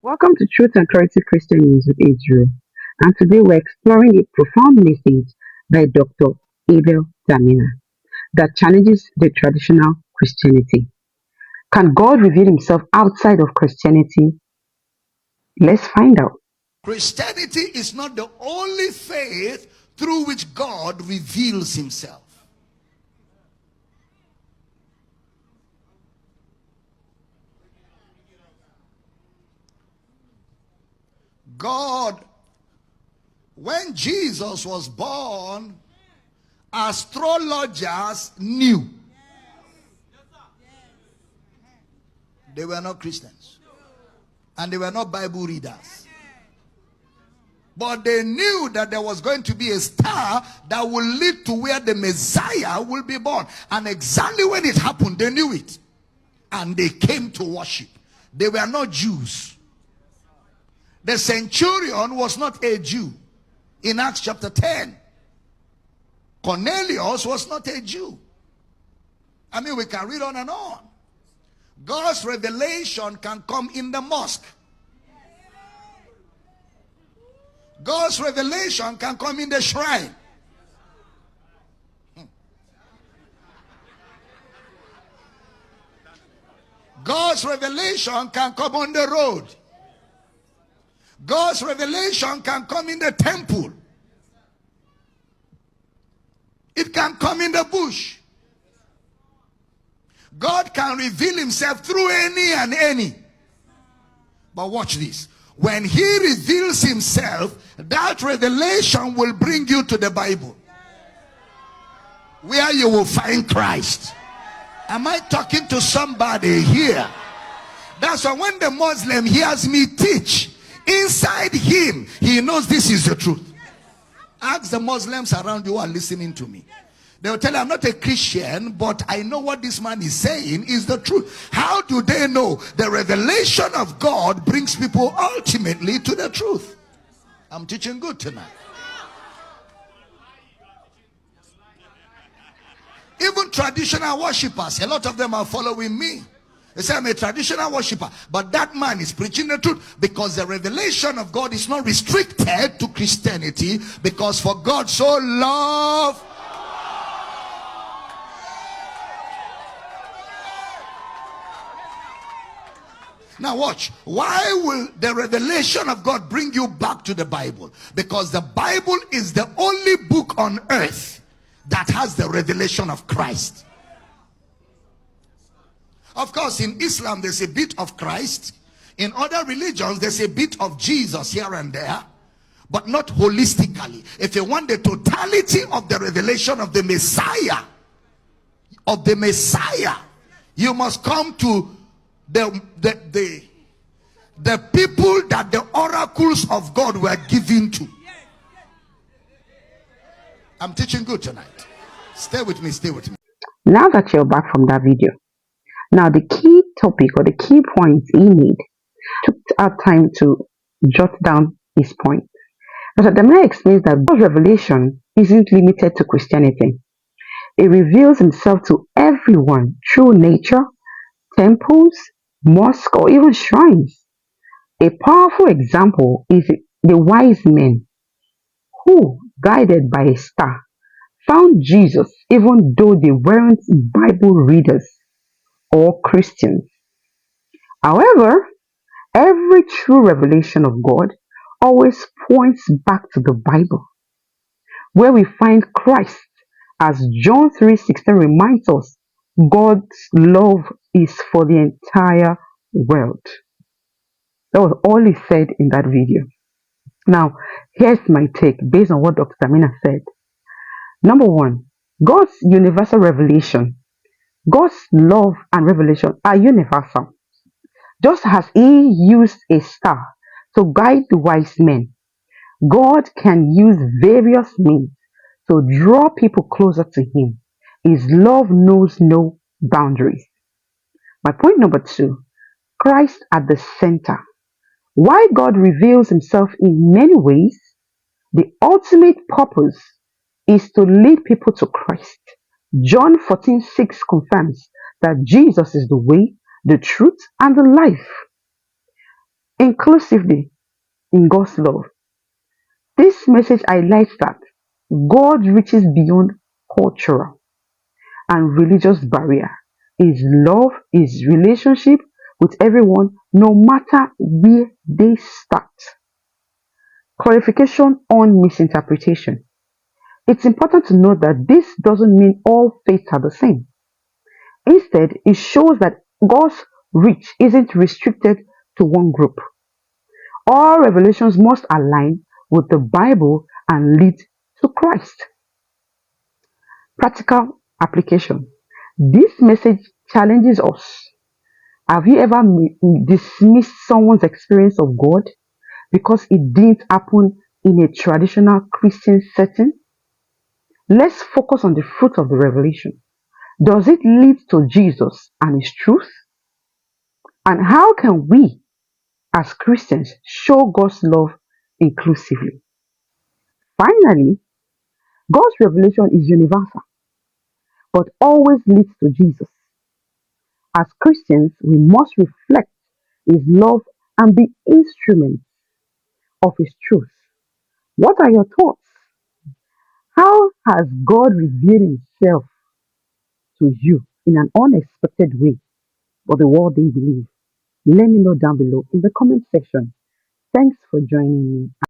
Welcome to Truth and Clarity Christian News with Ejiro, and today we're exploring a profound message by Dr. Abel Damina that challenges the traditional Christianity. Can God reveal himself outside of Christianity? Let's find out. Christianity is not the only faith through which God reveals himself. God, when Jesus was born, astrologers knew. They were not Christians. And they were not Bible readers. But they knew that there was going to be a star that will lead to where the Messiah will be born. And exactly when it happened, they knew it. And they came to worship. They were not Jews. The centurion was not a Jew. In Acts chapter 10, Cornelius was not a Jew. I mean, we can read on and on. God's revelation can come in the mosque. God's revelation can come in the shrine. God's revelation can come on the road. God's revelation can come in the temple. It can come in the bush. God can reveal himself through any and any. But watch this. When he reveals himself, that revelation will bring you to the Bible, where you will find Christ. Am I talking to somebody here? That's why when the Muslim hears me teach, inside him, he knows this is the truth. Ask the Muslims around you who are listening to me. They will tell you, I'm not a Christian, but I know what this man is saying is the truth. How do they know? The revelation of God brings people ultimately to the truth. I'm teaching good tonight. Even traditional worshippers, a lot of them are following me. They say I'm a traditional worshiper, but that man is preaching the truth, because the revelation of God is not restricted to Christianity, because for God so loved. Now watch. Why will the revelation of God bring you back to the Bible? Because the Bible is the only book on earth that has the revelation of Christ. Of course, in Islam, there's a bit of Christ. In other religions, there's a bit of Jesus here and there, but not holistically. If you want the totality of the revelation of the Messiah, you must come to the people that the oracles of God were given to. I'm teaching good tonight. Stay with me, stay with me. Now that you're back from that video, now the key topic or the key points he made, took our time to jot down his point. But Damina explains that God's revelation isn't limited to Christianity. It reveals himself to everyone through nature, temples, mosques, or even shrines. A powerful example is the wise men who, guided by a star, found Jesus even though they weren't Bible readers or Christians. However, every true revelation of God always points back to the Bible, where we find Christ, as John 3:16 reminds us. God's love is for the entire world. That was all he said in that video. Now, here's my take based on what Dr. Damina said. Number one, God's universal revelation. God's love and revelation are universal. Just as he used a star to guide the wise men, God can use various means to draw people closer to him. His love knows no boundaries. My point number two, Christ at the center. Why God reveals himself in many ways, the ultimate purpose is to lead people to Christ. John 14:6 confirms that Jesus is the way, the truth, and the life. inclusively in God's love. This message highlights that God reaches beyond cultural and religious barrier. His love, his relationship with everyone, no matter where they start. Clarification on misinterpretation. It's important to note that this doesn't mean all faiths are the same. Instead, it shows that God's reach isn't restricted to one group. All revelations must align with the Bible and lead to Christ. Practical application. This message challenges us. Have you ever dismissed someone's experience of God because it didn't happen in a traditional Christian setting? Let's focus on the fruit of the revelation. Does it lead to Jesus and his truth? And how can we, as Christians, show God's love inclusively? Finally, God's revelation is universal, but always leads to Jesus. As Christians, we must reflect his love and be instruments of his truth. What are your thoughts? How has God revealed himself to you in an unexpected way, but the world didn't believe? Let me know down below in the comment section. Thanks for joining me.